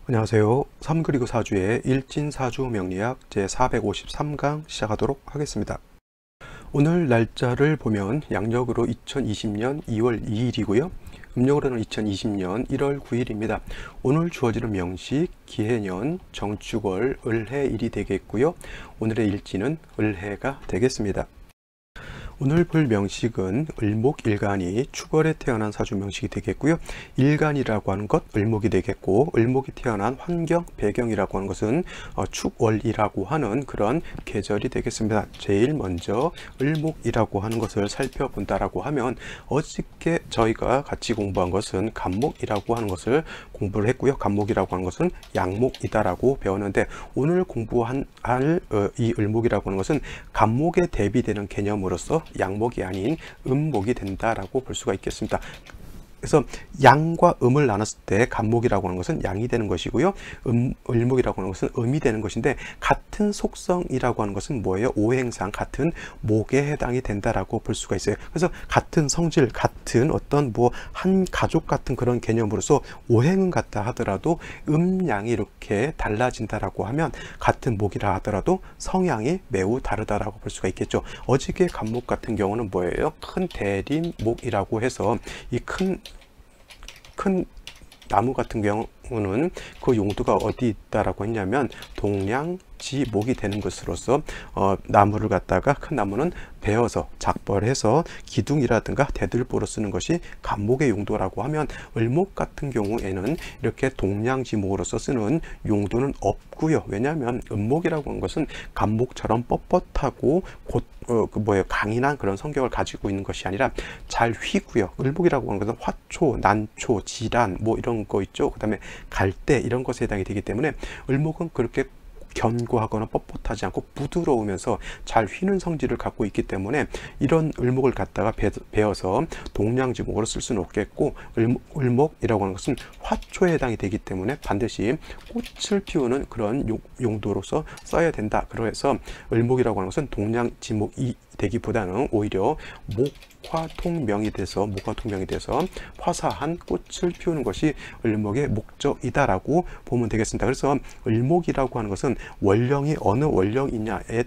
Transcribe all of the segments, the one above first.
안녕하세요. 3 그리고 4주의 일진사주 명리학 제453강 시작하도록 하겠습니다. 오늘 날짜를 보면 양력으로 2020년 2월 2일이고요. 음력으로는 2020년 1월 9일입니다. 오늘 주어지는 명식, 기해년, 정축월, 을해일이 되겠고요. 오늘의 일지는 을해가 되겠습니다. 오늘 볼 명식은 을목일간이 축월에 태어난 사주 명식이 되겠고요. 일간이라고 하는 것 을목이 되겠고, 을목이 태어난 환경, 배경이라고 하는 것은 축월이라고 하는 그런 계절이 되겠습니다. 제일 먼저 을목이라고 하는 것을 살펴본다라고 하면, 어저께 저희가 같이 공부한 것은 간목이라고 하는 것을 공부를 했고요. 간목이라고 하는 것은 양목이다라고 배웠는데, 오늘 공부할 이 을목이라고 하는 것은 간목에 대비되는 개념으로서 양목이 아닌 음목이 된다라고 볼 수가 있겠습니다. 그래서 양과 음을 나눴을 때 간목이라고 하는 것은 양이 되는 것이고요. 을목이라고 하는 것은 음이 되는 것인데, 같은 속성이라고 하는 것은 뭐예요? 오행상 같은 목에 해당이 된다라고 볼 수가 있어요. 그래서 같은 성질, 같은 어떤 한 가족 같은 그런 개념으로서 오행은 같다 하더라도 음양이 이렇게 달라진다라고 하면, 같은 목이라 하더라도 성향이 매우 다르다라고 볼 수가 있겠죠. 어저께 간목 같은 경우는 뭐예요? 큰 대림목이라고 해서 이 큰 나무 같은 경우는 그 용도가 어디 있다라고 했냐면, 동량지목이 되는 것으로서 나무를 갖다가 큰 나무는 베어서 작벌해서 기둥이라든가 대들보로 쓰는 것이 간목의 용도라고 하면, 을목 같은 경우에는 이렇게 동량지목으로서 쓰는 용도는 없고요. 왜냐하면 음목이라고 하는 것은 간목처럼 뻣뻣하고 강인한 그런 성격을 가지고 있는 것이 아니라 잘 휘고요. 을목이라고 하는 것은 화초, 난초, 지란 이런 거 있죠. 그 다음에 갈대 이런 것에 해당이 되기 때문에, 을목은 그렇게 견고하거나 뻣뻣하지 않고 부드러우면서 잘 휘는 성질을 갖고 있기 때문에, 이런 을목을 갖다가 베어서 동량지목으로 쓸 수는 없겠고, 을목이라고 하는 것은 화초에 해당이 되기 때문에 반드시 꽃을 피우는 그런 용도로서 써야 된다. 그래서 을목이라고 하는 것은 동량지목이 되기보다는 오히려 목화통명이 돼서 화사한 꽃을 피우는 것이 을목의 목적이다라고 보면 되겠습니다. 그래서 을목이라고 하는 것은 원령이 어느 원령이냐에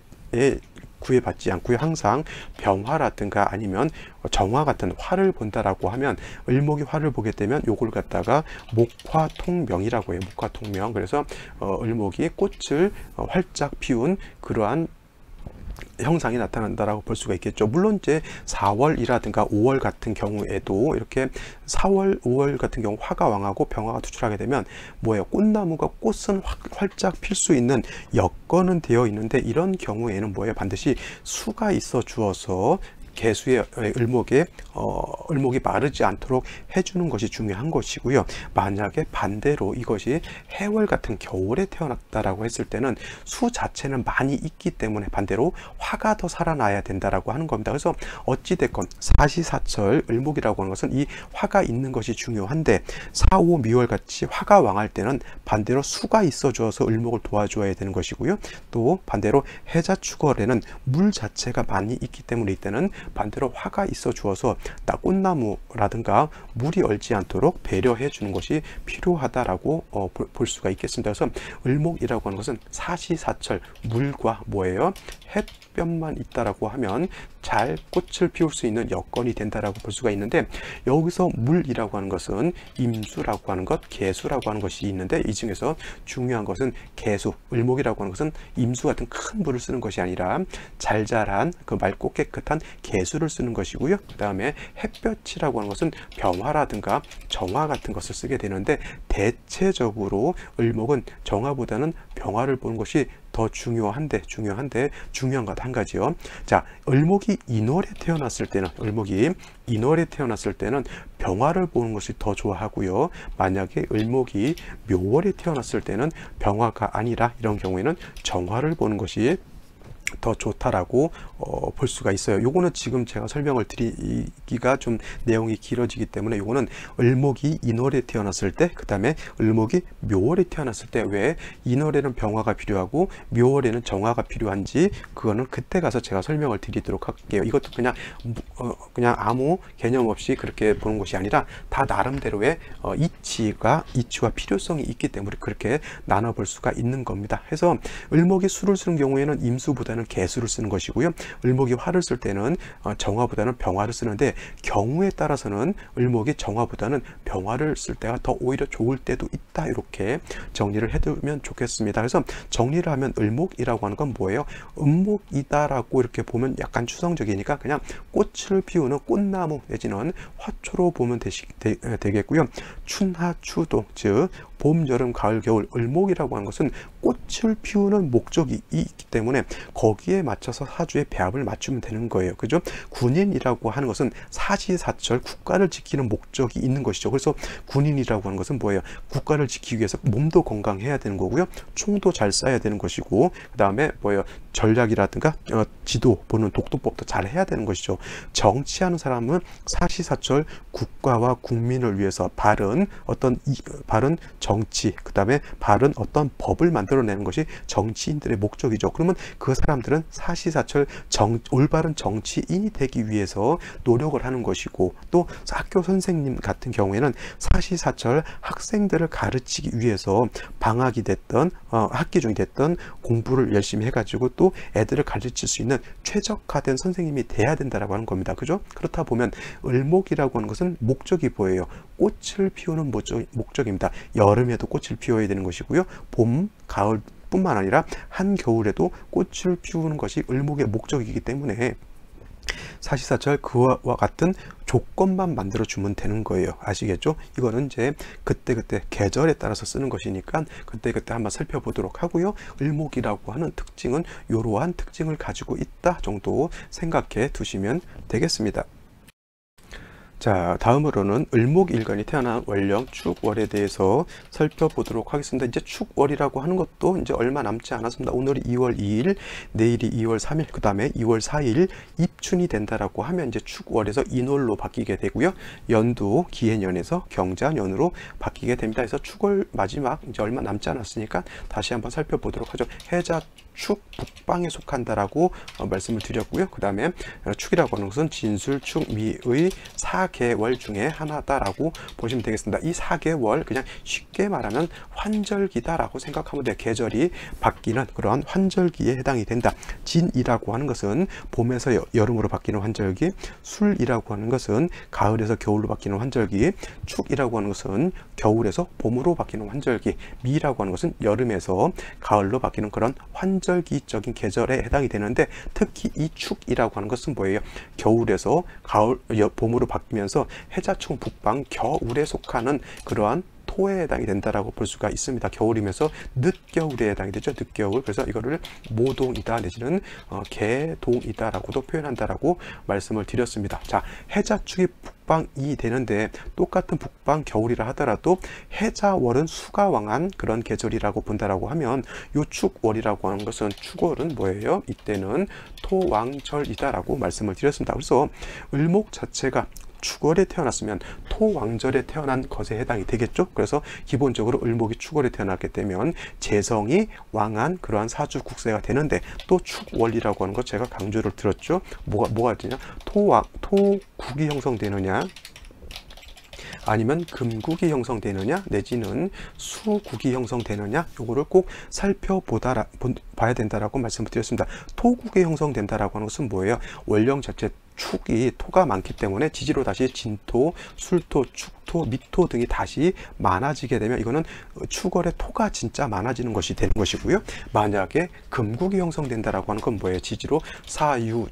구애받지 않고요. 항상 병화라든가 아니면 정화 같은 화를 본다라고 하면, 을목이 화를 보게 되면 요걸 갖다가 목화통명이라고 해요. 목화통명. 그래서 을목이 꽃을 활짝 피운 그러한 형상이 나타난다라고 볼 수가 있겠죠. 물론 이제 4월이라든가 5월 같은 경우에도 이렇게 4월, 5월 같은 경우 화가 왕하고 병화가 투출하게 되면 뭐예요? 꽃나무가 꽃은 활짝 필 수 있는 여건은 되어 있는데, 이런 경우에는 뭐예요? 반드시 수가 있어 주어서 개수의 을목이 마르지 않도록 해주는 것이 중요한 것이고요. 만약에 반대로 이것이 해월 같은 겨울에 태어났다라고 했을 때는 수 자체는 많이 있기 때문에 반대로 화가 더 살아나야 된다라고 하는 겁니다. 그래서 어찌됐건 사시사철 을목이라고 하는 것은 이 화가 있는 것이 중요한데, 4, 5, 미월 같이 화가 왕할 때는 반대로 수가 있어 주어서 을목을 도와줘야 되는 것이고요. 또 반대로 해자축월에는 물 자체가 많이 있기 때문에 이때는 반대로 화가 있어 주어서 꽃나무라든가 물이 얼지 않도록 배려해 주는 것이 필요하다라고 볼 수가 있겠습니다. 그래서 을목이라고 하는 것은 사시사철 물과 뭐예요? 햇볕만 있다라고 하면 잘 꽃을 피울 수 있는 여건이 된다라고 볼 수가 있는데, 여기서 물이라고 하는 것은 임수라고 하는 것, 개수라고 하는 것이 있는데, 이 중에서 중요한 것은 개수, 을목이라고 하는 것은 임수 같은 큰 물을 쓰는 것이 아니라 잘 자란 그 맑고 깨끗한 개수를 쓰는 것이고요. 그 다음에 햇볕이라고 하는 것은 병화라든가 정화 같은 것을 쓰게 되는데, 대체적으로 을목은 정화보다는 병화를 보는 것이 더 중요한 것 한 가지요. 자, 을목이 인월에 태어났을 때는 병화를 보는 것이 더 좋아하고요. 만약에 을목이 묘월에 태어났을 때는 병화가 아니라 이런 경우에는 정화를 보는 것이 더 좋다라고 볼 수가 있어요. 요거는 지금 제가 설명을 드리기가 좀 내용이 길어지기 때문에 요거는 을목이 인월에 태어났을 때, 그 다음에 을목이 묘월에 태어났을 때 왜 인월에는 병화가 필요하고 묘월에는 정화가 필요한지 그거는 그때 가서 제가 설명을 드리도록 할게요. 이것도 그냥 아무 개념 없이 그렇게 보는 것이 아니라 다 나름대로의 이치와 필요성이 있기 때문에 그렇게 나눠 볼 수가 있는 겁니다. 그래서 을목이 수를 쓰는 경우에는 임수보다는 개수를 쓰는 것이고요. 을목이 화를 쓸 때는 정화보다는 병화를 쓰는데, 경우에 따라서는 을목이 정화보다는 병화를 쓸 때가 더 오히려 좋을 때도 있다. 이렇게 정리를 해두면 좋겠습니다. 그래서 정리를 하면 을목이라고 하는 건 뭐예요? 음목이다라고 이렇게 보면 약간 추상적이니까 그냥 꽃을 피우는 꽃나무 내지는 화초로 보면 되겠고요. 춘하 추동, 즉 봄, 여름, 가을, 겨울, 을목이라고 하는 것은 꽃을 피우는 목적이 있기 때문에 거기에 맞춰서 사주의 배합을 맞추면 되는 거예요. 그죠? 군인이라고 하는 것은 사시사철 국가를 지키는 목적이 있는 것이죠. 그래서 군인이라고 하는 것은 뭐예요? 국가를 지키기 위해서 몸도 건강해야 되는 거고요. 총도 잘 쏴야 되는 것이고, 그 다음에 뭐예요? 전략이라든가 지도 보는 독도법도 잘 해야 되는 것이죠. 정치하는 사람은 사시사철 국가와 국민을 위해서 바른 정치, 그 다음에 바른 어떤 법을 만들어내는 것이 정치인들의 목적이죠. 그러면 그 사람들은 사시사철 올바른 정치인이 되기 위해서 노력을 하는 것이고, 또 학교 선생님 같은 경우에는 사시사철 학생들을 가르치기 위해서 방학이 됐던 학기 중이 됐던 공부를 열심히 해가지고 또 애들을 가르칠 수 있는 최적화된 선생님이 돼야 된다라고 하는 겁니다. 그죠? 그렇다 보면 을목이라고 하는 것은 목적이 뭐예요? 꽃을 피우는 목적입니다. 여름에도 꽃을 피워야 되는 것이고요. 봄, 가을 뿐만 아니라 한겨울에도 꽃을 피우는 것이 을목의 목적이기 때문에 사시사철 그와 같은 조건만 만들어 주면 되는 거예요. 아시겠죠? 이거는 이제 그때그때 계절에 따라서 쓰는 것이니까 그때그때 한번 살펴보도록 하고요. 을목이라고 하는 특징은 이러한 특징을 가지고 있다 정도 생각해 두시면 되겠습니다. 자, 다음으로는 을목일간이 태어난 월령 축월에 대해서 살펴보도록 하겠습니다. 이제 축월이라고 하는 것도 이제 얼마 남지 않았습니다. 오늘이 2월 2일, 내일이 2월 3일, 그 다음에 2월 4일 입춘이 된다라고 하면 이제 축월에서 인월로 바뀌게 되고요. 연도 기해년에서 경자년으로 바뀌게 됩니다. 그래서 축월 마지막 이제 얼마 남지 않았으니까 다시 한번 살펴보도록 하죠. 해자 축 북방에 속한다라고 말씀을 드렸고요. 그 다음에 축이라고 하는 것은 진술, 축, 미의 4개월 중에 하나다라고 보시면 되겠습니다. 이 4개월 그냥 쉽게 말하면 환절기다라고 생각하면 돼요. 계절이 바뀌는 그러한 환절기에 해당이 된다. 진이라고 하는 것은 봄에서 여름으로 바뀌는 환절기, 술이라고 하는 것은 가을에서 겨울로 바뀌는 환절기, 축이라고 하는 것은 겨울에서 봄으로 바뀌는 환절기, 미라고 하는 것은 여름에서 가을로 바뀌는 그런 환절기적인 계절에 해당이 되는데, 특히 이 축이라고 하는 것은 뭐예요? 겨울에서 봄으로 바뀌면서 해자축 북방 겨울에 속하는 그러한 토에 해당이 된다라고 볼 수가 있습니다. 겨울이면서 늦겨울에 해당이 되죠. 늦겨울. 그래서 이거를 모동이다 내지는 개동이다라고도 표현한다라고 말씀을 드렸습니다. 자, 해자축이 북방이 되는데 똑같은 북방 겨울이라 하더라도 해자월은 수가 왕한 그런 계절이라고 본다라고 하면 요 축월이라고 하는 것은 축월은 뭐예요? 이때는 토왕절이다라고 말씀을 드렸습니다. 그래서 을목 자체가 축월에 태어났으면 토왕절에 태어난 것에 해당이 되겠죠. 그래서 기본적으로 을목이 축월에 태어났기 때문에 재성이 왕한 그러한 사주 국세가 되는데, 또 축월이라고 하는 것 제가 강조를 들었죠. 뭐가 되냐? 토국이 형성되느냐, 아니면 금국이 형성되느냐, 내지는 수국이 형성되느냐, 요거를 꼭 살펴봐야 된다라고 말씀을 드렸습니다. 토국이 형성된다라고 하는 것은 뭐예요? 월령 자체 축이 토가 많기 때문에 지지로 다시 진토, 술토, 축토, 미토 등이 다시 많아지게 되면 이거는 축월에 토가 진짜 많아지는 것이 되는 것이고요. 만약에 금국이 형성된다라고 하는 건 뭐예요? 지지로 사유,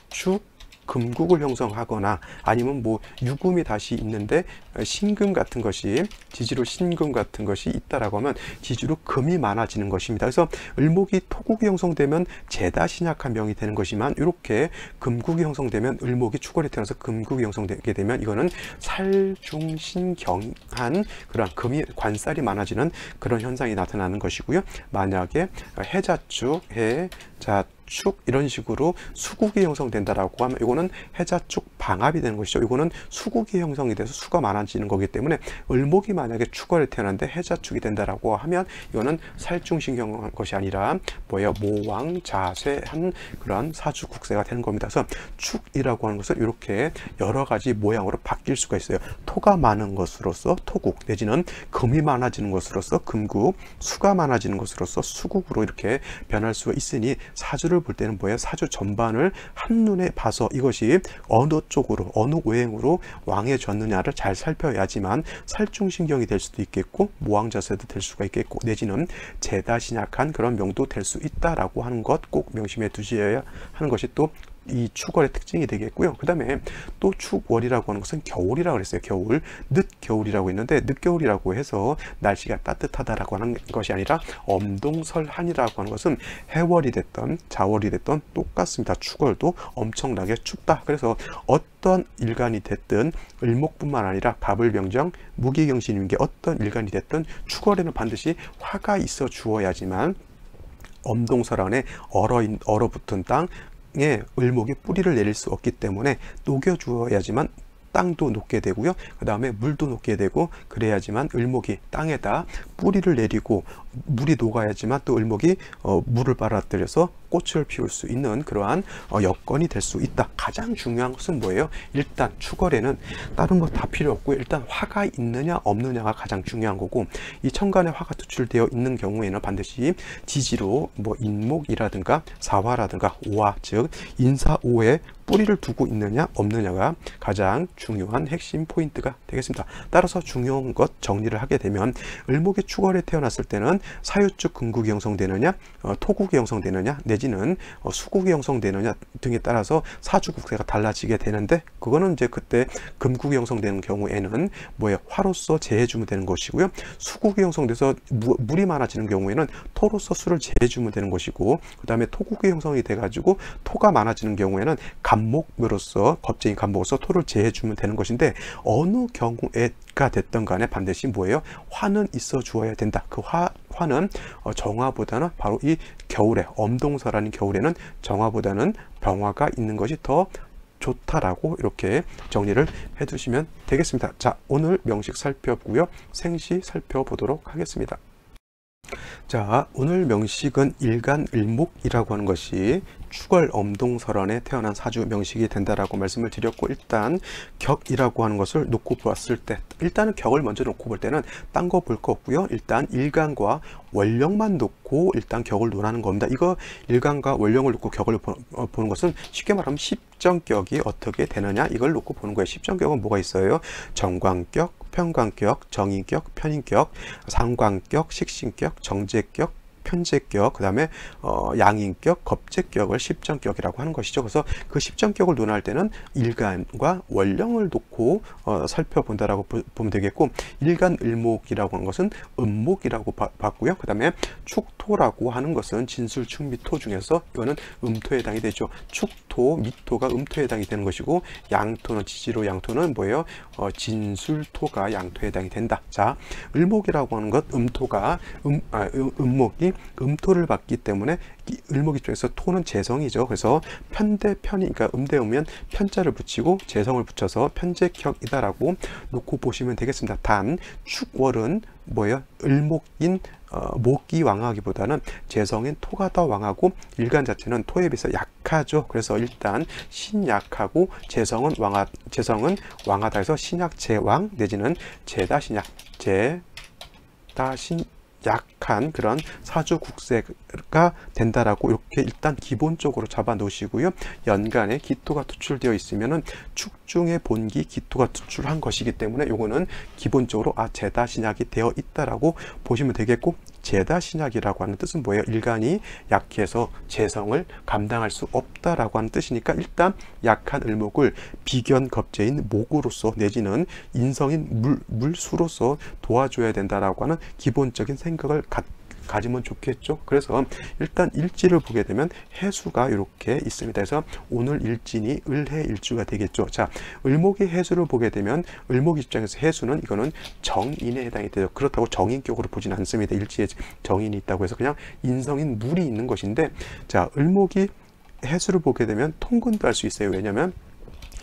축, 금국을 형성하거나 아니면 뭐 유금이 다시 있는데 신금 같은 것이 지지로 신금 같은 것이 있다라고 하면 지지로 금이 많아지는 것입니다. 그래서 을목이 토국이 형성되면 재다 신약한 명이 되는 것이지만, 이렇게 금국이 형성되면 을목이 축월에 태어나서 금국이 형성되게 되면 이거는 살중신경한 그런 금이 관살이 많아지는 그런 현상이 나타나는 것이고요. 만약에 해자축 축 이런 식으로 수국이 형성된다라고 하면 이거는 해자축 방합이 되는 것이죠. 이거는 수국이 형성이 돼서 수가 많아지는 거기 때문에 을목이 만약에 축월에 태어났는데 해자축이 된다라고 하면 이거는 살중신경한 것이 아니라 뭐예요? 모왕 자쇠한 그런 사주국세가 되는 겁니다. 그래서 축이라고 하는 것은 이렇게 여러 가지 모양으로 바뀔 수가 있어요. 토가 많은 것으로서 토국 내지는 금이 많아지는 것으로서 금국, 수가 많아지는 것으로서 수국으로 이렇게 변할 수가 있으니 사주를 볼 때는 뭐예요? 사주 전반을 한눈에 봐서 이것이 어느 쪽으로 어느 오행으로 왕해졌느냐를 잘 살펴야지만 살중신경이 될 수도 있겠고 모왕자세도 될 수가 있겠고 내지는 재다신약한 그런 명도 될 수 있다라고 하는 것 꼭 명심해 두셔야 하는 것이 또 이 축월의 특징이 되겠고요. 그 다음에 또 축월이라고 하는 것은 겨울이라고 그랬어요. 겨울, 늦겨울이라고 했는데 늦겨울이라고 해서 날씨가 따뜻하다라고 하는 것이 아니라 엄동설한이라고 하는 것은 해월이 됐던 자월이 됐던 똑같습니다. 축월도 엄청나게 춥다. 그래서 어떤 일간이 됐든 을목뿐만 아니라 밥을병정, 무기경신인 게 어떤 일간이 됐든 축월에는 반드시 화가 있어 주어야지만 엄동설한에 얼어붙은 땅 을목이 뿌리를 내릴 수 없기 때문에 녹여 주어야지만 땅도 녹게 되고요. 그 다음에 물도 녹게 되고 그래야지만 을목이 땅에다 뿌리를 내리고 물이 녹아야지만 또 을목이 물을 빨아들여서 꽃을 피울 수 있는 그러한 여건이 될 수 있다. 가장 중요한 것은 뭐예요? 일단 축월에는 다른 거 다 필요 없고 일단 화가 있느냐 없느냐가 가장 중요한 거고 이 천간에 화가 투출되어 있는 경우에는 반드시 지지로 뭐 인목이라든가 사화라든가 오화 즉 인사오에 뿌리를 두고 있느냐 없느냐가 가장 중요한 핵심 포인트가 되겠습니다. 따라서 중요한 것 정리를 하게 되면 을목이 축월에 태어났을 때는 사유축 금국이 형성되느냐 토국이 형성되느냐 내지는 수국이 형성되느냐 등에 따라서 사주국세가 달라지게 되는데 그거는 이제 그때 금국이 형성되는 경우에는 뭐예요? 화로서 재해주면 되는 것이고요. 수국이 형성돼서 물이 많아지는 경우에는 토로서 수를 재해주면 되는 것이고 그 다음에 토국이 형성이 돼가지고 토가 많아지는 경우에는 간목으로서 겁쟁이 간목으로서 토를 재해주면 되는 것인데 어느 경우가 됐던 간에 반드시 뭐예요? 화는 있어 주어야 된다. 그 화는 정화보다는 바로 이 겨울에 엄동설하는 겨울에는 정화보다는 병화가 있는 것이 더 좋다라고 이렇게 정리를 해 두시면 되겠습니다. 자, 오늘 명식 살펴보고요. 생시 살펴보도록 하겠습니다. 자, 오늘 명식은 일간을목이라고 하는 것이 축월 엄동설한에 태어난 사주 명식이 된다라고 말씀을 드렸고 일단 격이라고 하는 것을 놓고 보았을 때 일단은 격을 먼저 놓고 볼 때는 딴 거 볼 거 없고요. 일단 일간과 원령만 놓고 일단 격을 논하는 겁니다. 이거 일간과 원령을 놓고 격을 보는 것은 쉽게 말하면 십정격이 어떻게 되느냐 이걸 놓고 보는 거예요. 십정격은 뭐가 있어요? 정관격, 편관격, 정인격, 편인격, 상관격, 식신격, 정제격, 편제격, 그 다음에 양인격, 겁제격을 십정격이라고 하는 것이죠. 그래서 그 십정격을 논할 때는 일간과 원령을 놓고 살펴본다라고 보면 되겠고 일간을목이라고 하는 것은 음목이라고 봤고요. 그 다음에 축토라고 하는 것은 진술, 축, 미토 중에서 이거는 음토에 해당이 되죠. 축토, 미토가 음토에 해당이 되는 것이고 양토는 지지로 양토는 뭐예요? 진술토가 양토에 해당이 된다. 자, 을목이라고 하는 것 음토가 음목이 음토를 받기 때문에 을목 입장에서 토는 재성이죠. 그래서 편대편이 그러니까 음대음면 편자를 붙이고 재성을 붙여서 편재격이다라고 놓고 보시면 되겠습니다. 단 축월은 뭐예요? 을목인 목이 왕하기보다는 재성인 토가 더 왕하고 일간 자체는 토에 비해서 약하죠. 그래서 일단 신약하고 재성은 왕하다 해서 신약재왕 내지는 재다신약 재다신 약한 그런 사주국세가 된다라고 이렇게 일단 기본적으로 잡아 놓으시고요. 연간에 기토가 투출되어 있으면은 축중의 본기 기토가 투출한 것이기 때문에 요거는 기본적으로 재다신약이 되어 있다라고 보시면 되겠고 재다신약이라고 하는 뜻은 뭐예요? 일간이 약해서 재성을 감당할 수 없다라고 하는 뜻이니까 일단 약한 을목을 비견 겁재인 목으로서 내지는 인성인 물수로서 도와줘야 된다라고 하는 기본적인 생각을 가지면 좋겠죠. 그래서 일단 일지를 보게 되면 해수가 이렇게 있습니다. 그래서 오늘 일진이 을해일주가 되겠죠. 자, 을목의 해수를 보게 되면 을목 입장에서 해수는 이거는 정인에 해당이 돼요. 그렇다고 정인격으로 보진 않습니다. 일지에 정인이 있다고 해서 그냥 인성인 물이 있는 것인데, 자, 을목이 해수를 보게 되면 통근도 할 수 있어요. 왜냐하면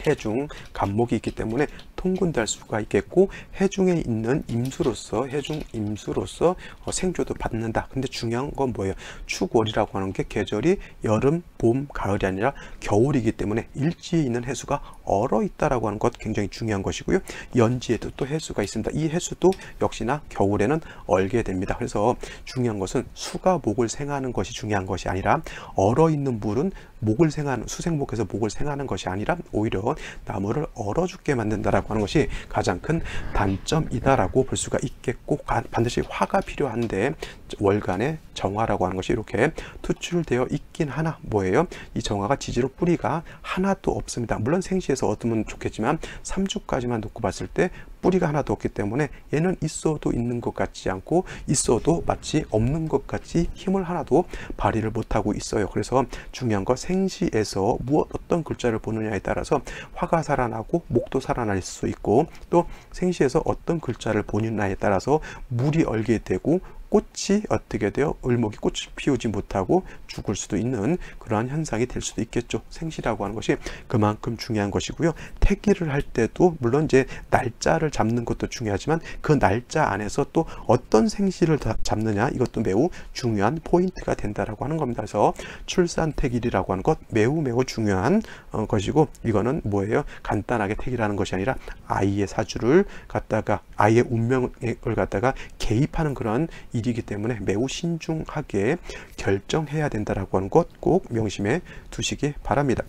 해중 간목이 있기 때문에 통근도 할 수가 있겠고, 해중에 있는 임수로서 해중 임수로서 생조도 받는다. 근데 중요한 건 뭐예요? 축월이라고 하는 게 계절이 여름, 봄, 가을이 아니라 겨울이기 때문에 일지에 있는 해수가 얼어 있다라고 하는 것 굉장히 중요한 것이고요. 연지에도 또 해수가 있습니다. 이 해수도 역시나 겨울에는 얼게 됩니다. 그래서 중요한 것은 수가 목을 생하는 것이 중요한 것이 아니라, 얼어 있는 물은 목을 생하는, 수생목에서 목을 생하는 것이 아니라 오히려 나무를 얼어 죽게 만든다라고 하는 것이 가장 큰 단점이다라고 볼 수가 있겠고, 반드시 화가 필요한데 월간의 정화라고 하는 것이 이렇게 투출되어 있긴 하나 뭐예요? 이 정화가 지지로 뿌리가 하나도 없습니다. 물론 생시에서 얻으면 좋겠지만 3주까지만 놓고 봤을 때 뿌리가 하나도 없기 때문에 얘는 있어도 있는 것 같지 않고 있어도 마치 없는 것 같이 힘을 하나도 발휘를 못하고 있어요. 그래서 중요한 건 생시에서 어떤 글자를 보느냐에 따라서 화가 살아나고 목도 살아날 수 있고, 또 생시에서 어떤 글자를 보느냐에 따라서 물이 얼게 되고 꽃이 어떻게 돼요? 을목이 꽃을 피우지 못하고 죽을 수도 있는 그러한 현상이 될 수도 있겠죠. 생시라고 하는 것이 그만큼 중요한 것이고요. 태기를 할 때도 물론 이제 날짜를 잡는 것도 중요하지만 그 날짜 안에서 또 어떤 생시를 잡느냐, 이것도 매우 중요한 포인트가 된다라고 하는 겁니다. 그래서 출산 태기라고 하는 것 매우 중요한 것이고, 이거는 뭐예요? 간단하게 태기라는 것이 아니라 아이의 사주를 갖다가, 아이의 운명을 갖다가 개입하는 그런 일이기 때문에 매우 신중하게 결정해야 된다라고 하는 것 꼭 명심해 두시기 바랍니다.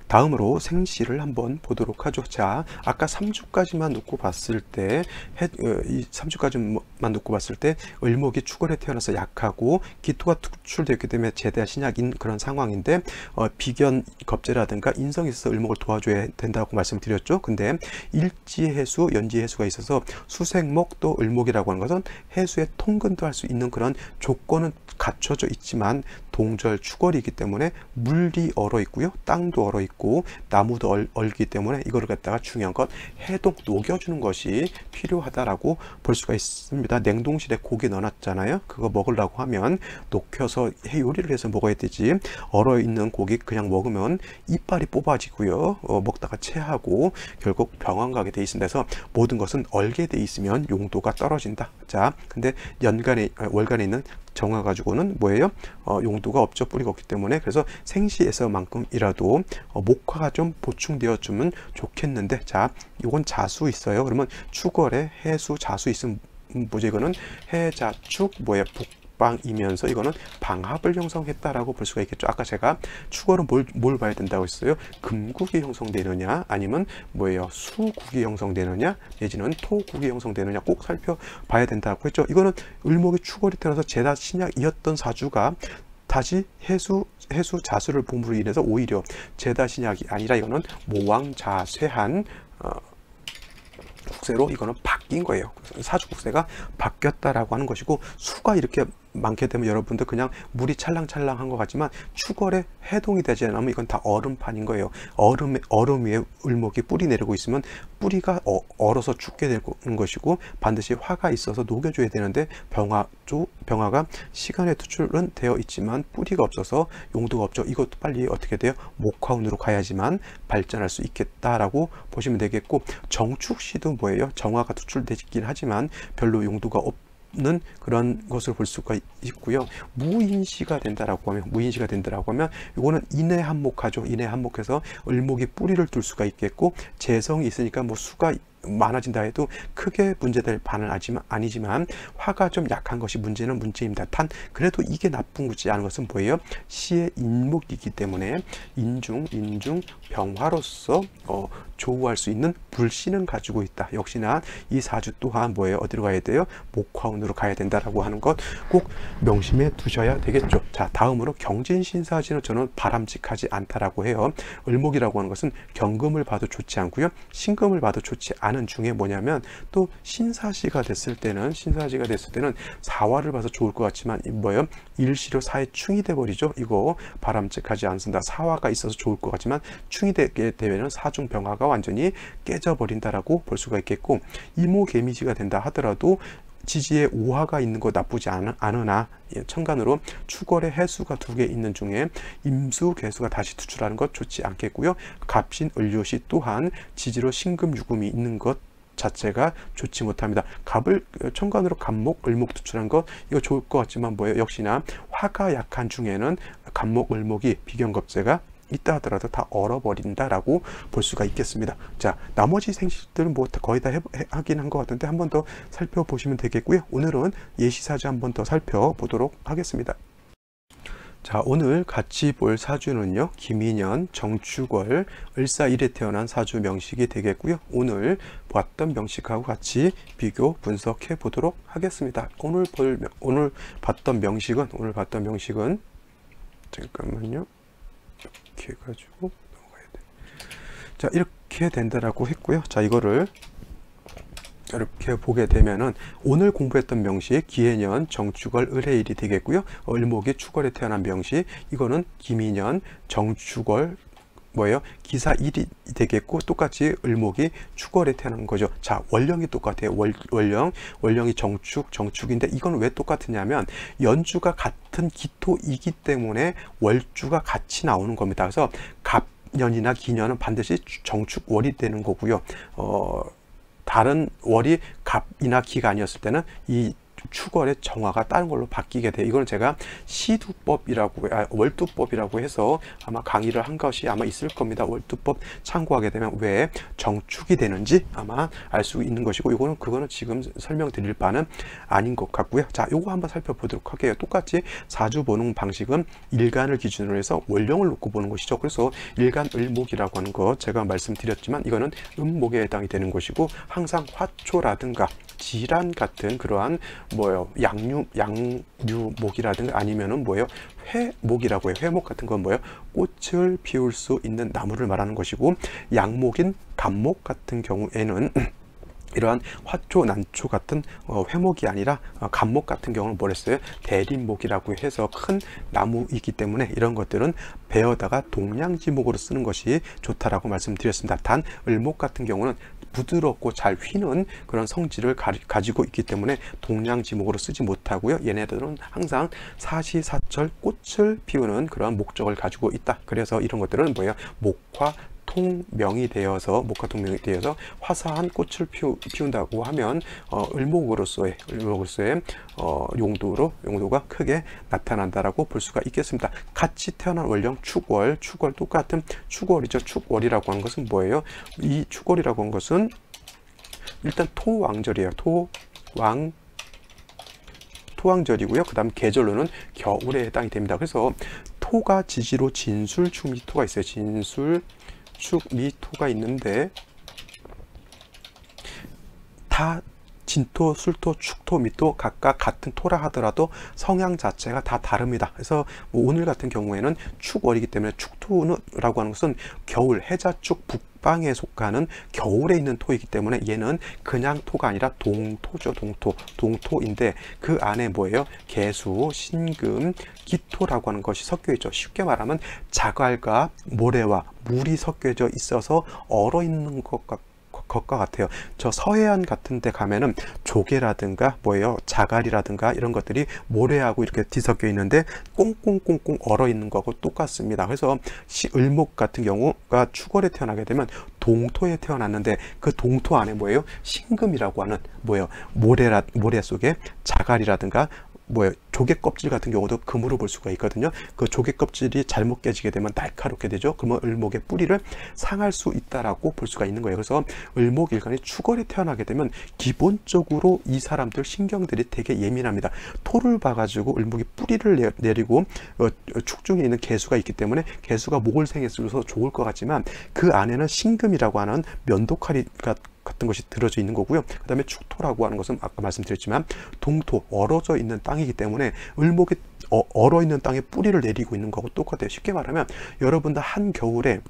다음으로 생시를 한번 보도록 하죠. 자, 아까 3주까지만 놓고 봤을 때, 이 3주까지만 놓고 봤을 때 을목이 축월에 태어나서 약하고 기토가 투출되었기 때문에 제대 신약인 그런 상황인데, 비견 겁재라든가 인성이 있어서 을목을 도와줘야 된다고 말씀드렸죠. 근데 일지 해수, 연지 해수가 있어서 수생목 또 을목이라고 하는 것은 해수의 통근도 할 수 있는 그런 조건은 갖춰져 있지만 동절 축월이기 때문에 물이 얼어 있고요, 땅도 얼어 있고 나무도 얼기 때문에 이거를 갖다가 중요한 건 해독 녹여주는 것이 필요하다라고 볼 수가 있습니다. 냉동실에 고기 넣어놨잖아요. 그거 먹으려고 하면 녹여서 요리를 해서 먹어야 되지, 얼어 있는 고기 그냥 먹으면 이빨이 뽑아지고요, 먹다가 체하고 결국 병원 가게 돼 있습니다. 그래서 모든 것은 얼게 돼 있으면 용도가 떨어진다. 자, 근데 월간에 있는 정화 가지고는 뭐예요? 용도가 없죠. 뿌리가 없기 때문에. 그래서 생시에서만큼이라도 목화가 좀 보충되어 주면 좋겠는데, 자, 이건 자수 있어요. 그러면 축월에 해수 자수 있으면 뭐죠? 이거는 해자축 북방이면서 이거는 방합을 형성했다라고 볼 수가 있겠죠. 아까 제가 축월은 뭘 봐야 된다고 했어요? 금국이 형성되느냐, 아니면 수국이 형성되느냐, 내지는 토국이 형성되느냐 꼭 살펴봐야 된다고 했죠. 이거는 을목이 축월이 태어나서 제다 신약이었던 사주가 다시 해수 자수를 봄으로 인해서 오히려 제다 신약이 아니라 이거는 모왕자쇠한 국세로 이거는 바뀐 거예요. 사주 국세가 바뀌었다라고 하는 것이고, 수가 이렇게 많게 되면 여러분들 그냥 물이 찰랑찰랑한 것 같지만 축월에 해동이 되지 않으면 이건 다 얼음판인 거예요. 얼음 위에 을목이 뿌리 내리고 있으면 뿌리가 얼어서 죽게 되는 것이고, 반드시 화가 있어서 녹여줘야 되는데 병화가 시간에 투출은 되어 있지만 뿌리가 없어서 용도가 없죠. 이것도 빨리 어떻게 돼요? 목화운으로 가야지만 발전할 수 있겠다라고 보시면 되겠고, 정축시도 뭐예요? 정화가 투출되긴 하지만 별로 용도가 없는 그런 것을 볼 수가 있고요. 무인시가 된다라고 하면 이거는 인해한목하죠. 인해한목해서 을목이 뿌리를 둘 수가 있겠고, 재성이 있으니까 수가 많아진다 해도 크게 문제될 바는 아니지만 화가 좀 약한 것이 문제입니다. 그래도 이게 나쁜 거지 않은 것은 뭐예요? 시의 인목이기 때문에 인중 병화로서 조우할 수 있는 불신은 가지고 있다. 역시나 이 사주 또한 뭐예요? 어디로 가야 돼요? 목화운으로 가야 된다라고 하는 것 꼭 명심해 두셔야 되겠죠. 자, 다음으로 경진신사지는 저는 바람직하지 않다라고 해요. 을목이라고 하는 것은 경금을 봐도 좋지 않고요, 신금을 봐도 좋지 않은 중에 뭐냐면 또 신사시가 됐을 때는 사화를 봐서 좋을 것 같지만 뭐예요? 일시로 사에 충이 돼 버리죠. 이거 바람직하지 않습니다. 사화가 있어서 좋을 것 같지만 충이 되게 되면 사중병화가 완전히 깨져 버린다라고 볼 수가 있겠고, 이모개미지가 된다 하더라도 지지에 오화가 있는 거 나쁘지 않으나 천간으로 축월의 해수가 2개 있는 중에 임수 개수가 다시 투출하는 것 좋지 않겠고요. 갑신 을료시 또한 지지로 신금 유금이 있는 것 자체가 좋지 못합니다. 갑을 천간으로 갑목 을목 투출한 것 이거 좋을 것 같지만 뭐예요? 역시나 화가 약한 중에는 갑목 을목이 비견겁재가 있다 하더라도 다 얼어버린다라고 볼 수가 있겠습니다. 자, 나머지 생식들은 뭐 거의 다 하긴 한 것 같은데 한 번 더 살펴보시면 되겠고요. 오늘은 예시사주 한 번 더 살펴보도록 하겠습니다. 자, 오늘 같이 볼 사주는요, 김인년, 정축월, 을사일에 태어난 사주 명식이 되겠고요. 오늘 봤던 명식하고 같이 비교 분석해 보도록 하겠습니다. 오늘 봤던 명식은 잠깐만요. 이렇게 해가지고 넘어가야 돼. 자, 이렇게 된다라고 했고요. 자, 이거를 이렇게 보게 되면은 오늘 공부했던 명식 기해년 정축월 을해일이 되겠고요. 을목이 축월에 태어난 명식 이거는 김인년 정축월 뭐예요? 기사일이 되겠고 똑같이 을목이 축월에 태어난 거죠. 자, 월령이 똑같아요. 월령이 정축인데 이건 왜 똑같으냐면 연주가 같은 기토이기 때문에 월주가 같이 나오는 겁니다. 그래서 갑년이나 기년은 반드시 정축월이 되는 거고요. 다른 월이 갑이나 기가 아니었을 때는 이 축월의 정화가 다른 걸로 바뀌게 돼요. 이건 제가 월두법이라고 해서 아마 강의를 한 것이 아마 있을 겁니다. 월두법 참고하게 되면 왜 정축이 되는지 아마 알 수 있는 것이고, 그거는 지금 설명드릴 바는 아닌 것 같고요. 자, 요거 한번 살펴보도록 할게요. 똑같이 사주 보는 방식은 일간을 기준으로 해서 월령을 놓고 보는 것이죠. 그래서 일간을목이라고 하는 거 제가 말씀드렸지만 이거는 음목에 해당이 되는 것이고, 항상 화초라든가 지란 같은 그러한 양류목이라든가 아니면은 회목이라고 해요. 회목 같은 건 꽃을 피울 수 있는 나무를 말하는 것이고, 양목인 갑목 같은 경우에는 이러한 화초, 난초 같은 회목이 아니라 갑목 같은 경우는 뭐랬어요? 대림목이라고 해서 큰 나무이기 때문에 이런 것들은 베어다가 동량지목으로 쓰는 것이 좋다라고 말씀드렸습니다. 단 을목 같은 경우는 부드럽고 잘 휘는 그런 성질을 가지고 있기 때문에 동량지목으로 쓰지 못하고요. 얘네들은 항상 사시사철 꽃을 피우는 그런 목적을 가지고 있다. 그래서 이런 것들은 목화 통명이 되어서 화사한 꽃을 피운다고 하면 을목으로서의 용도가 크게 나타난다라고 볼 수가 있겠습니다. 같이 태어난 월령 축월 똑같은 축월이죠. 축월이라고 하는 것은 뭐예요? 이 축월이라고 하는 것은 일단 토왕절이에요. 토왕절이고요. 그 다음 계절로는 겨울에 해당이 됩니다. 그래서 토가 지지로 진술, 축, 미토가 있어요. 진술, 축, 미토가 있는데 다 진토, 술토, 축토, 미토 각각 같은 토라 하더라도 성향 자체가 다 다릅니다. 그래서 오늘 같은 경우에는 축월이기 때문에 축토라고 하는 것은 겨울, 해자축 북방에 속하는 겨울에 있는 토이기 때문에 얘는 그냥 토가 아니라 동토죠. 동토인데 그 안에 개수, 신금, 기토라고 하는 것이 섞여 있죠. 쉽게 말하면 자갈과 모래와 물이 섞여져 있어서 얼어 있는 것과 같아요. 저 서해안 같은 데 가면은 조개라든가 자갈이라든가 이런 것들이 모래하고 이렇게 뒤섞여 있는데 꽁꽁꽁꽁 얼어 있는 거하고 똑같습니다. 그래서 을목 같은 경우가 축월에 태어나게 되면 동토에 태어났는데 그 동토 안에 신금이라고 하는 모래 속에 자갈이라든가 조개 껍질 같은 경우도 금으로 볼 수가 있거든요. 그 조개 껍질이 잘못 깨지게 되면 날카롭게 되죠. 그러면 을목의 뿌리를 상할 수 있다라고 볼 수가 있는 거예요. 그래서 을목 일간이 축월에 태어나게 되면 기본적으로 이 사람들 신경들이 되게 예민합니다. 토를 봐가지고 을목이 뿌리를 내리고 축중에 있는 개수가 있기 때문에 개수가 목을 생했어서 좋을 것 같지만 그 안에는 신금이라고 하는 면도칼이 같은 것이 들어져 있는 거고요. 그 다음에 축토라고 하는 것은 아까 말씀드렸지만 동토, 얼어져 있는 땅이기 때문에 을목이 얼어 있는 땅에 뿌리를 내리고 있는 거하고 똑같아요. 쉽게 말하면 여러분들 한겨울에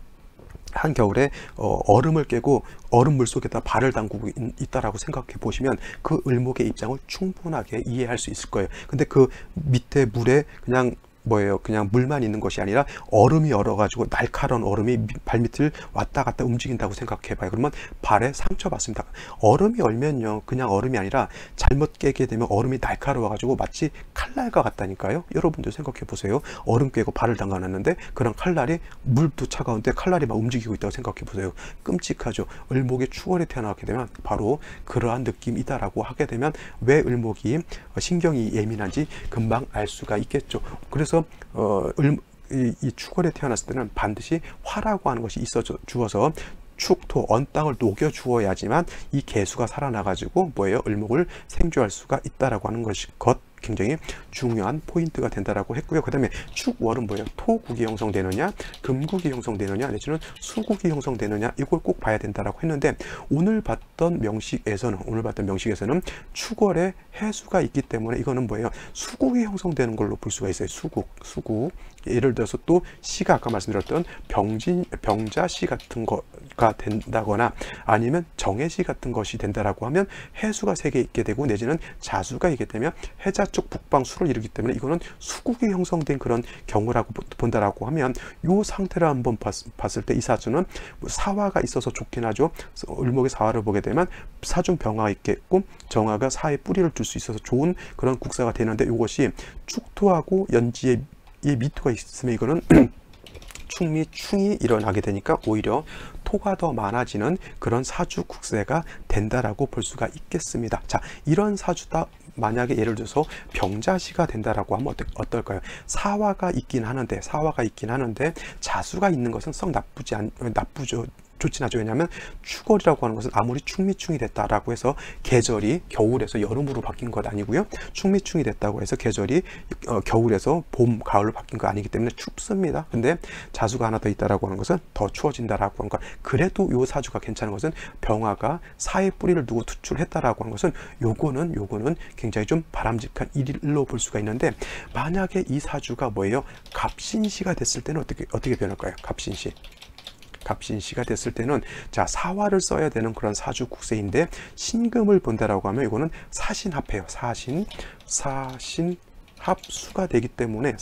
한겨울에 얼음을 깨고 얼음 물속에다 발을 담그고 있다라고 생각해 보시면 그 을목의 입장을 충분하게 이해할 수 있을 거예요. 근데 그 밑에 물에 그냥 뭐예요? 그냥 물만 있는 것이 아니라 얼음이 얼어가지고 날카로운 얼음이 발밑을 왔다 갔다 움직인다고 생각해 봐요. 그러면 발에 상처받습니다. 얼음이 얼면요, 그냥 얼음이 아니라 잘못 깨게 되면 얼음이 날카로워가지고 마치 칼날과 같다니까요. 여러분들 생각해 보세요. 얼음 깨고 발을 담가놨는데 그런 칼날이, 물도 차가운데 칼날이 막 움직이고 있다고 생각해 보세요. 끔찍하죠. 을목이 축월에 태어나게 되면 바로 그러한 느낌이다라고 하게 되면 왜 을목이 신경이 예민한지 금방 알 수가 있겠죠. 그래서 이 축월에 태어났을 때는 반드시 화라고 하는 것이 있어 주어서 축토, 언 땅을 녹여 주어야지만 이 개수가 살아나가지고 뭐예요? 을목을 생존할 수가 있다라고 하는 것이 굉장히 중요한 포인트가 된다라고 했고요. 그 다음에 축월은 뭐예요? 토국이 형성되느냐, 금국이 형성되느냐, 내지는 수국이 형성되느냐, 이걸 꼭 봐야 된다라고 했는데 오늘 봤던 명식에서는 축월에 해수가 있기 때문에 이거는 뭐예요? 수국이 형성되는 걸로 볼 수가 있어요. 수국. 예를 들어서 또 시가 아까 말씀드렸던 병자시 같은 거가 된다거나 아니면 정해시 같은 것이 된다라고 하면 해수가 3개 있게 되고 내지는 자수가 있게 되면 해자 쪽 북방수를 이루기 때문에 이거는 수국이 형성된 그런 경우라고 본다라고 하면 이 상태를 한번 봤을 때 이 사주는 사화가 있어서 좋긴 하죠. 을목의 사화를 보게 되면 사중 병화가 있겠고 정화가 사에 뿌리를 둘 수 있어서 좋은 그런 국사가 되는데 이것이 축토하고 연지에 이 미토가 있으면 이거는 충이 일어나게 되니까 오히려 토가 더 많아지는 그런 사주 국세가 된다라고 볼 수가 있겠습니다. 자, 이런 사주다 만약에 예를 들어서 병자시가 된다라고 하면 어떨까요? 사화가 있긴 하는데 자수가 있는 것은 썩 나쁘죠. 좋진 않죠. 왜냐하면 축월이라고 하는 것은 아무리 충미충이 됐다라고 해서 계절이 겨울에서 여름으로 바뀐 것 아니고요. 충미충이 됐다고 해서 계절이 겨울에서 봄, 가을로 바뀐 거 아니기 때문에 춥습니다. 근데 자수가 하나 더 있다라고 하는 것은 더 추워진다라고 하는 거. 그래도 요 사주가 괜찮은 것은 병화가 사에 뿌리를 두고 투출했다라고 하는 것은 요거는 굉장히 좀 바람직한 일로 볼 수가 있는데 만약에 이 사주가 뭐예요? 갑신시가 됐을 때는 어떻게 변할까요? 갑신시가 됐을 때는 자, 사화를 써야 되는 그런 사주 국세인데 신금을 본다라고 하면 이거는 사신합해요. 사신합수가 되기 때문에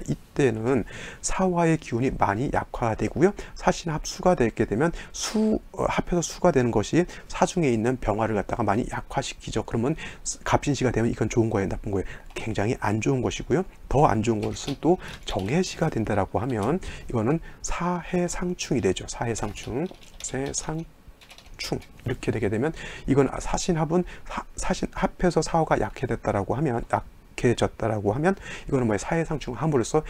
이때는 사화의 기운이 많이 약화되고요. 사신합수가 되게 되면 합해서 수가 되는 것이 사중에 있는 병화를 갖다가 많이 약화시키죠. 그러면 갑신시가 되면 이건 좋은 거예요, 나쁜 거예요? 굉장히 안 좋은 것이고요. 더 안 좋은 것은 또 정해시가 된다라고 하면 이거는 사해상충이 되죠. 사해상충 이렇게 되게 되면 이건 사신합해서 사화가 약해졌다라고 하면 이거는 뭐예요? 사해상충함으로써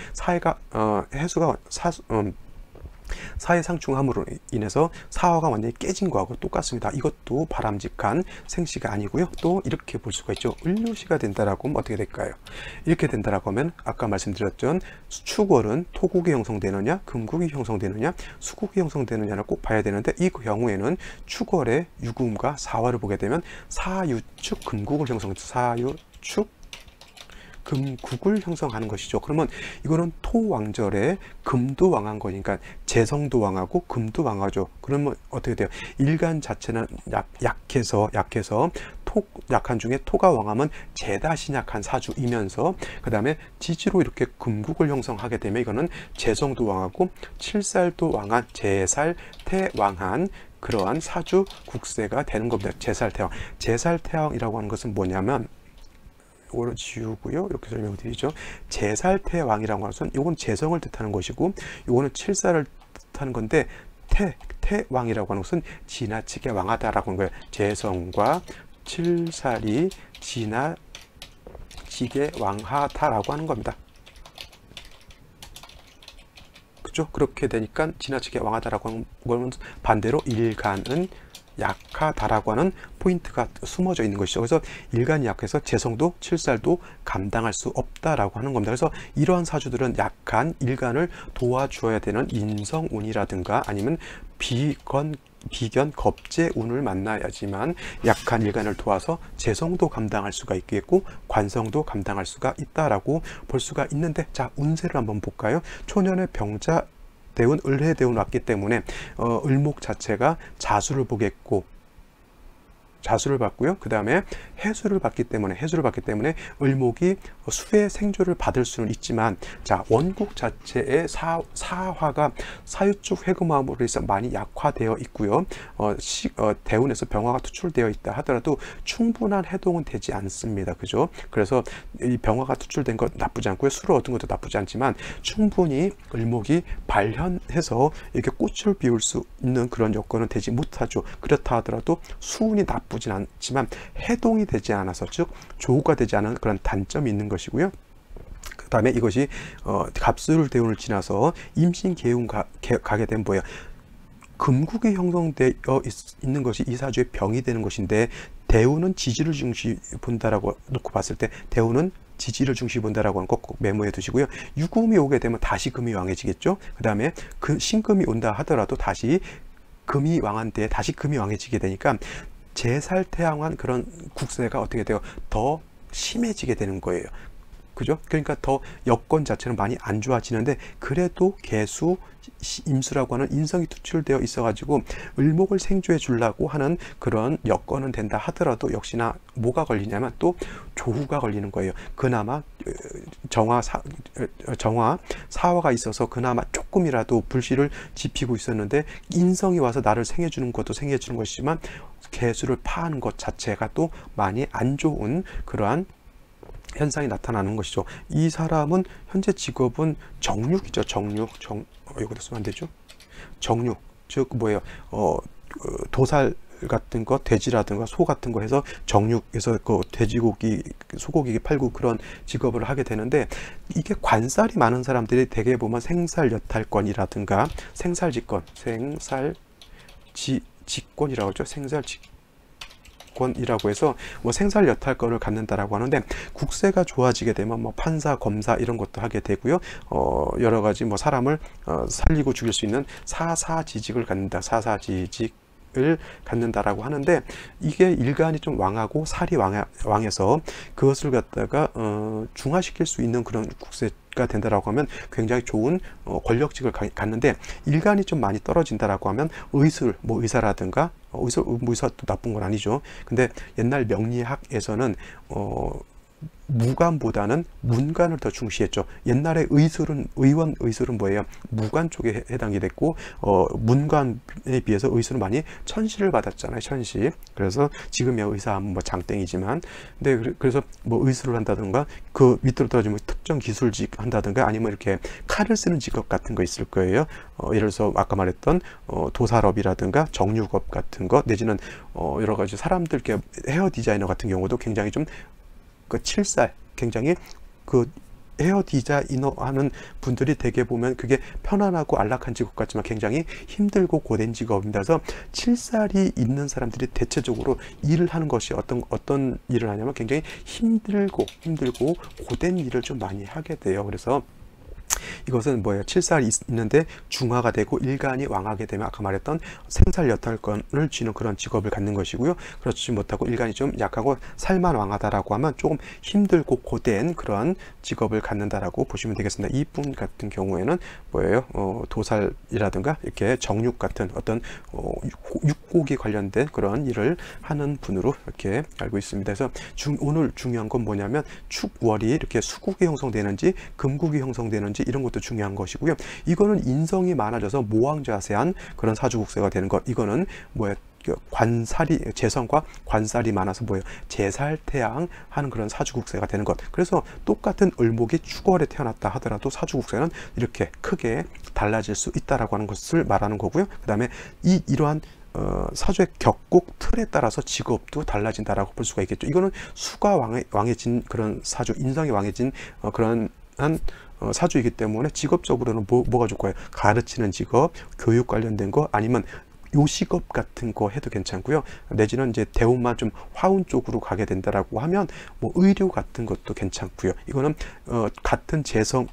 사해상충함으로 인해서 사화가 완전히 깨진 거하고 똑같습니다. 이것도 바람직한 생시가 아니고요. 또 이렇게 볼 수가 있죠. 을묘시가 된다라고 하면 어떻게 될까요? 이렇게 된다라고 하면 아까 말씀드렸던 축월은 토국이 형성되느냐, 금국이 형성되느냐, 수국이 형성되느냐를 꼭 봐야 되는데 이 경우에는 축월의 유금과 사화를 보게 되면 사유축 금국을 금국을 형성하는 것이죠. 그러면 이거는 토왕절에 금도 왕한 거니까 재성도 왕하고 금도 왕하죠. 그러면 어떻게 돼요? 일간 자체는 약해서 약한 중에 토가 왕하면 재다신 약한 사주이면서 그 다음에 지지로 이렇게 금국을 형성하게 되면 이거는 재성도 왕하고 칠살도 왕한 제살태왕한 그러한 사주 국세가 되는 겁니다. 제살태왕이라고 하는 것은 뭐냐면 이거를 지우고요. 이렇게 설명드리죠. 제살태왕이라고 하는 것은 이건 재성을 뜻하는 것이고 이거는 칠살을 뜻하는 건데 태왕이라고 하는 것은 지나치게 왕하다라고 하는 거예요. 재성과 칠살이 지나치게 왕하다라고 하는 겁니다. 그죠? 그렇게 되니까 지나치게 왕하다라고 하는 거는 반대로 일간은 약하다라고 하는 포인트가 숨어져 있는 것이죠. 그래서 일간이 약해서 재성도 칠살도 감당할 수 없다라고 하는 겁니다. 그래서 이러한 사주들은 약한 일간을 도와주어야 되는 인성운이라든가 아니면 비견 겁재운을 만나야지만 약한 일간을 도와서 재성도 감당할 수가 있겠고 관성도 감당할 수가 있다라고 볼 수가 있는데 자, 운세를 한번 볼까요? 초년의 병자 대운 을해대운 왔기 때문에 을목 자체가 자수를 보겠고, 자수를 받고요. 그 다음에 해수를 받기 때문에 을목이 수의 생조를 받을 수는 있지만, 자, 원국 자체의 사화가 사유축 해금화음으로 해서 많이 약화되어 있고요. 대운에서 병화가 투출되어 있다 하더라도 충분한 해동은 되지 않습니다. 그죠? 그래서 이 병화가 투출된 것 나쁘지 않고요. 수를 얻은 것도 나쁘지 않지만 충분히 을목이 발현해서 이렇게 꽃을 피울 수 있는 그런 여건은 되지 못하죠. 그렇다 하더라도 수운이 나쁘진 않지만 해동이 되지 않아서, 즉 조우가 되지 않은 그런 단점이 있는 것이고요. 그 다음에 이것이 갑술 대운을 지나서 임신 개운 가게 되면 뭐예요? 금국이 형성되어 있는 것이 이 사주의 병이 되는 것인데, 대운은 지지를 중시 본다라고 놓고 봤을 때 대운은 지지를 중시 본다라고 하는 거 꼭 메모해 두시고요. 유금이 오게 되면 다시 금이 왕해지겠죠. 그 다음에 그 신금이 온다 하더라도 다시 금이 왕한 때 다시 금이 왕해지게 되니까 재살태양한 그런 국세가 어떻게 돼요? 더 심해지게 되는 거예요. 그죠? 그러니까 더 여건 자체는 많이 안 좋아지는데, 그래도 개수, 임수라고 하는 인성이 투출되어 있어가지고 을목을 생조해 주려고 하는 그런 여건은 된다 하더라도 역시나 뭐가 걸리냐면 또 조후가 걸리는 거예요. 그나마 정화, 사화가 있어서 그나마 조금이라도 불씨를 지피고 있었는데, 인성이 와서 나를 생해주는 것도 생해주는 것이지만 개수를 파하는 것 자체가 또 많이 안 좋은 그러한 현상이 나타나는 것이죠. 이 사람은 현재 직업은 정육이죠. 이거다 쓰면 안 되죠. 정육, 즉 뭐예요? 도살 같은 거, 돼지라든가 소 같은 거 해서 정육에서 그 돼지고기, 소고기 팔고 그런 직업을 하게 되는데, 이게 관살이 많은 사람들이 대개 보면 생살여탈권이라든가 생살직권, 직권이라고 하죠. 생살직권이라고 해서 뭐 생살여탈권을 갖는다라고 하는데, 국세가 좋아지게 되면 뭐 판사, 검사 이런 것도 하게 되고요. 여러 가지 뭐 사람을 살리고 죽일 수 있는 사사지직을 갖는다. 사사지직을 갖는다라고 하는데, 이게 일간이 좀 왕하고 살이 왕해서 그것을 갖다가 중화시킬 수 있는 그런 국세가 된다라고 하면 굉장히 좋은 권력직을 갖는데, 일간이 좀 많이 떨어진다라고 하면 의술, 뭐 의사라든가 의사도 나쁜 건 아니죠. 근데 옛날 명리학에서는 무관보다는 문관을 더 중시했죠. 옛날에 의원 의술은 뭐예요? 무관 쪽에 해당이 됐고, 문관에 비해서 의술은 많이 천시를 받았잖아요. 천시. 그래서 지금의 의사하면 뭐 장땡이지만, 근데 그래서 뭐 의술을 한다든가 그 밑으로 떨어지면 특정 기술직 한다든가 아니면 이렇게 칼을 쓰는 직업 같은 거 있을 거예요. 예를 들어서 아까 말했던 도살업이라든가 정육업 같은 거, 내지는 여러 가지 사람들께 헤어 디자이너 같은 경우도 굉장히 좀 그 칠살, 굉장히 그 헤어 디자이너 하는 분들이 대개 보면 그게 편안하고 안락한 직업 같지만 굉장히 힘들고 고된 직업입니다. 그래서 칠살이 있는 사람들이 대체적으로 일을 하는 것이 어떤 일을 하냐면 굉장히 힘들고 고된 일을 좀 많이 하게 돼요. 그래서 이것은 뭐예요? 칠살이 있는데 중화가 되고 일간이 왕하게 되면 아까 말했던 생살여탈권을 쥐는 그런 직업을 갖는 것이고요. 그렇지 못하고 일간이 좀 약하고 살만 왕하다라고 하면 조금 힘들고 고된 그런 직업을 갖는다라고 보시면 되겠습니다. 이분 같은 경우에는 뭐예요? 도살이라든가 이렇게 정육 같은 어떤 육고기 관련된 그런 일을 하는 분으로 이렇게 알고 있습니다. 그래서 오늘 중요한 건 뭐냐면 축월이 이렇게 수국이 형성되는지 금국이 형성되는지 이런 것도 중요한 것이고요. 이거는 인성이 많아져서 모왕자세한 그런 사주국세가 되는 것. 이거는 뭐예요? 관살이, 재성과 관살이 많아서 뭐예요? 재살태양 하는 그런 사주국세가 되는 것. 그래서 똑같은 을목이 축월에 태어났다 하더라도 사주국세는 이렇게 크게 달라질 수 있다라고 하는 것을 말하는 거고요. 그 다음에 이러한 사주의 격국 틀에 따라서 직업도 달라진다라고 볼 수가 있겠죠. 이거는 수가 왕해진 그런 사주, 인성이 왕해진 그런 사주이기 때문에 직업적으로는 뭐가 좋을까요? 가르치는 직업, 교육 관련된 거, 아니면 요식업 같은 거 해도 괜찮고요. 내지는 이제 대운만 좀 화운 쪽으로 가게 된다라고 하면 뭐 의료 같은 것도 괜찮고요. 이거는 같은 재성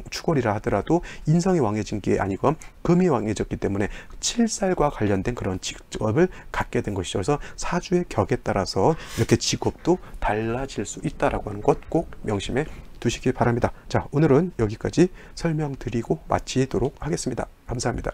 축월이라 하더라도 인성이 왕해진 게 아니고 금이 왕해졌기 때문에 칠살과 관련된 그런 직업을 갖게 된 것이죠. 그래서 사주의 격에 따라서 이렇게 직업도 달라질 수 있다라고 하는 것 꼭 명심해 두시기 바랍니다. 자, 오늘은 여기까지 설명드리고 마치도록 하겠습니다. 감사합니다.